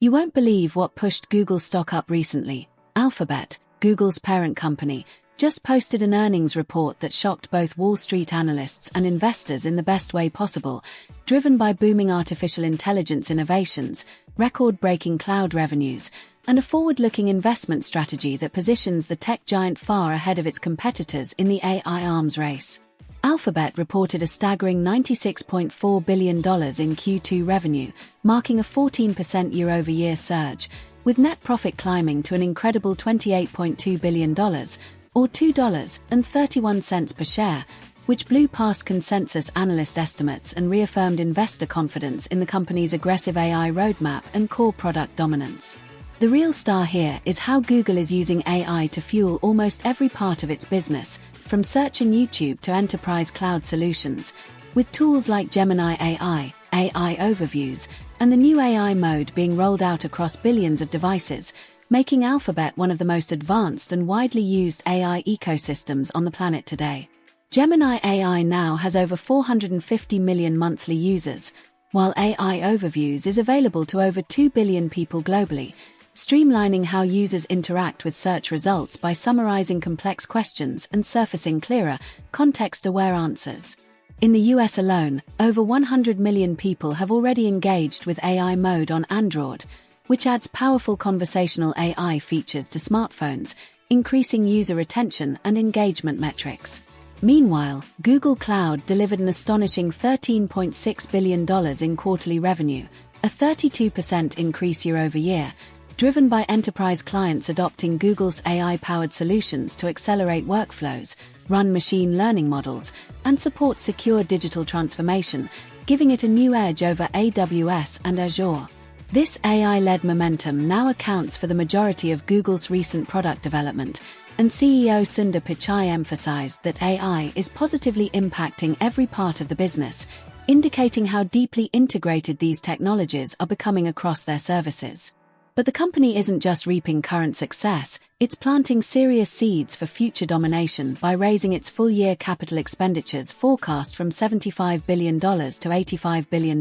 You won't believe what pushed Google stock up recently. Alphabet, Google's parent company, just posted an earnings report that shocked both Wall Street analysts and investors in the best way possible, driven by booming artificial intelligence innovations, record-breaking cloud revenues, and a forward-looking investment strategy that positions the tech giant far ahead of its competitors in the AI arms race. Alphabet reported a staggering $96.4 billion in Q2 revenue, marking a 14% year-over-year surge, with net profit climbing to an incredible $28.2 billion, or $2.31 per share, which blew past consensus analyst estimates and reaffirmed investor confidence in the company's aggressive AI roadmap and core product dominance. The real star here is how Google is using AI to fuel almost every part of its business, from search and YouTube to enterprise cloud solutions, with tools like Gemini AI, AI overviews, and the new AI mode being rolled out across billions of devices, making Alphabet one of the most advanced and widely used AI ecosystems on the planet today. Gemini AI now has over 450 million monthly users, while AI Overviews is available to over 2 billion people globally, streamlining how users interact with search results by summarizing complex questions and surfacing clearer, context-aware answers. In the US alone, over 100 million people have already engaged with AI mode on Android, which adds powerful conversational AI features to smartphones, increasing user retention and engagement metrics. Meanwhile, Google Cloud delivered an astonishing $13.6 billion in quarterly revenue, a 32% increase year-over-year, driven by enterprise clients adopting Google's AI-powered solutions to accelerate workflows, run machine learning models, and support secure digital transformation, giving it a new edge over AWS and Azure. This AI-led momentum now accounts for the majority of Google's recent product development, and CEO Sundar Pichai emphasized that AI is positively impacting every part of the business, indicating how deeply integrated these technologies are becoming across their services. But the company isn't just reaping current success, it's planting serious seeds for future domination by raising its full-year capital expenditures forecast from $75 billion to $85 billion,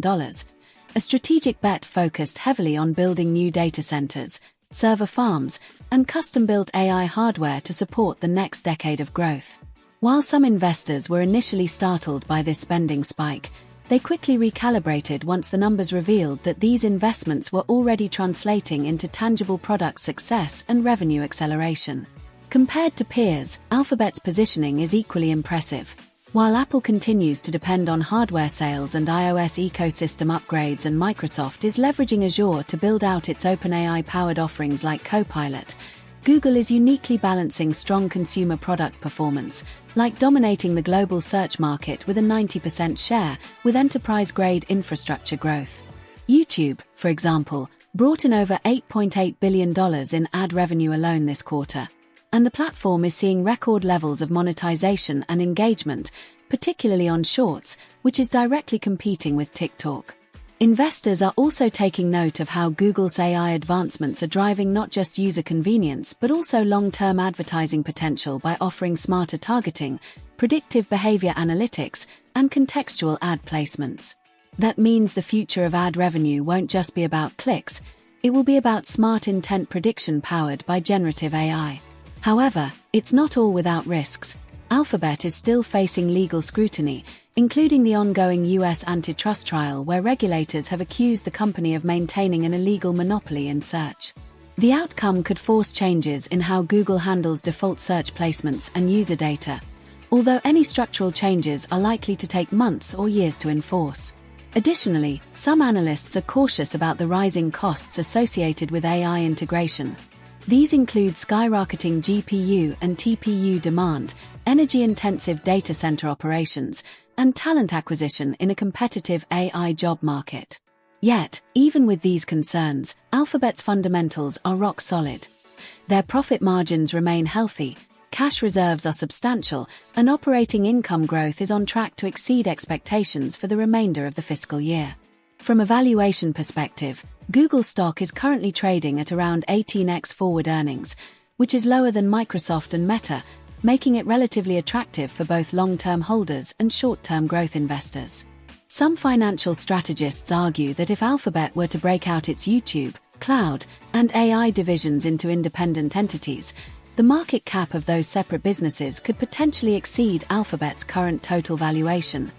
a strategic bet focused heavily on building new data centers, server farms, and custom-built AI hardware to support the next decade of growth. While some investors were initially startled by this spending spike, they quickly recalibrated once the numbers revealed that these investments were already translating into tangible product success and revenue acceleration. Compared to peers, Alphabet's positioning is equally impressive. While Apple continues to depend on hardware sales and iOS ecosystem upgrades, and Microsoft is leveraging Azure to build out its OpenAI-powered offerings like Copilot, Google is uniquely balancing strong consumer product performance, like dominating the global search market with a 90% share, with enterprise-grade infrastructure growth. YouTube, for example, brought in over $8.8 billion in ad revenue alone this quarter, and the platform is seeing record levels of monetization and engagement, particularly on Shorts, which is directly competing with TikTok. Investors are also taking note of how Google's AI advancements are driving not just user convenience but also long-term advertising potential by offering smarter targeting, predictive behavior analytics, and contextual ad placements. That means the future of ad revenue won't just be about clicks, it will be about smart intent prediction powered by generative AI. However, it's not all without risks. Alphabet is still facing legal scrutiny, including the ongoing US antitrust trial where regulators have accused the company of maintaining an illegal monopoly in search. The outcome could force changes in how Google handles default search placements and user data, although any structural changes are likely to take months or years to enforce. Additionally, some analysts are cautious about the rising costs associated with AI integration. These include skyrocketing GPU and TPU demand, energy-intensive data center operations, and talent acquisition in a competitive AI job market. Yet, even with these concerns, Alphabet's fundamentals are rock solid. Their profit margins remain healthy, cash reserves are substantial, and operating income growth is on track to exceed expectations for the remainder of the fiscal year. From a valuation perspective, Google stock is currently trading at around 18x forward earnings, which is lower than Microsoft and Meta, making it relatively attractive for both long-term holders and short-term growth investors. Some financial strategists argue that if Alphabet were to break out its YouTube, cloud, and AI divisions into independent entities, the market cap of those separate businesses could potentially exceed Alphabet's current total valuation,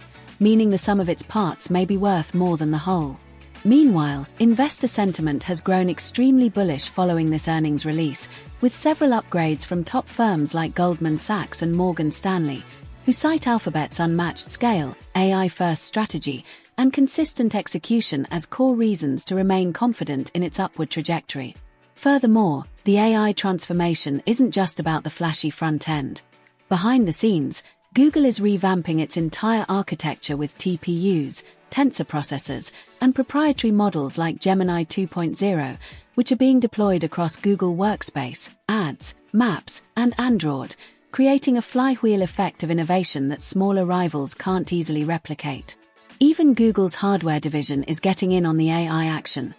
meaning the sum of its parts may be worth more than the whole. Meanwhile, investor sentiment has grown extremely bullish following this earnings release, with several upgrades from top firms like Goldman Sachs and Morgan Stanley, who cite Alphabet's unmatched scale, AI-first strategy, and consistent execution as core reasons to remain confident in its upward trajectory. Furthermore, the AI transformation isn't just about the flashy front end. Behind the scenes, Google is revamping its entire architecture with TPUs, tensor processors, and proprietary models like Gemini 2.0, which are being deployed across Google Workspace, Ads, Maps, and Android, creating a flywheel effect of innovation that smaller rivals can't easily replicate. Even Google's hardware division is getting in on the AI action.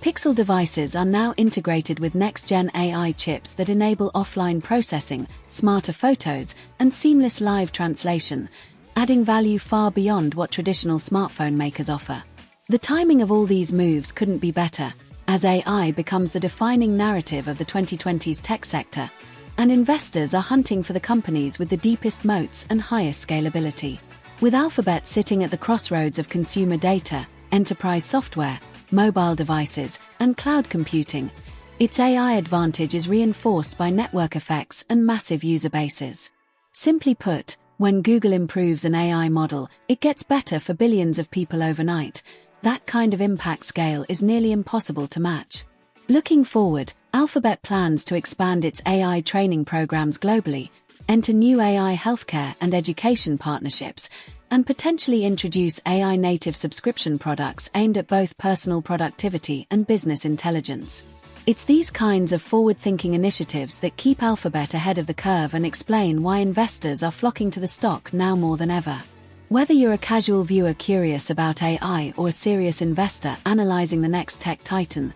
Pixel devices are now integrated with next-gen AI chips that enable offline processing, smarter photos, and seamless live translation, adding value far beyond what traditional smartphone makers offer. The timing of all these moves couldn't be better, as AI becomes the defining narrative of the 2020s tech sector, and investors are hunting for the companies with the deepest moats and highest scalability. With Alphabet sitting at the crossroads of consumer data, enterprise software, mobile devices, and cloud computing, its AI advantage is reinforced by network effects and massive user bases. Simply put, when Google improves an AI model, it gets better for billions of people overnight. That kind of impact scale is nearly impossible to match. Looking forward, Alphabet plans to expand its AI training programs globally, enter new AI healthcare and education partnerships, and potentially introduce AI-native subscription products aimed at both personal productivity and business intelligence. It's these kinds of forward-thinking initiatives that keep Alphabet ahead of the curve and explain why investors are flocking to the stock now more than ever. Whether you're a casual viewer curious about AI or a serious investor analyzing the next tech titan,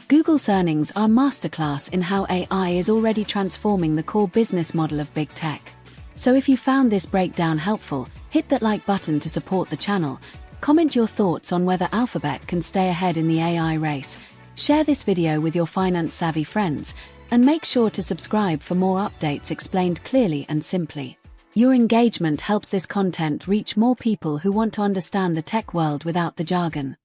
Google's earnings are a masterclass in how AI is already transforming the core business model of big tech. So if you found this breakdown helpful, hit that like button to support the channel, comment your thoughts on whether Alphabet can stay ahead in the AI race, share this video with your finance-savvy friends, and make sure to subscribe for more updates explained clearly and simply. Your engagement helps this content reach more people who want to understand the tech world without the jargon.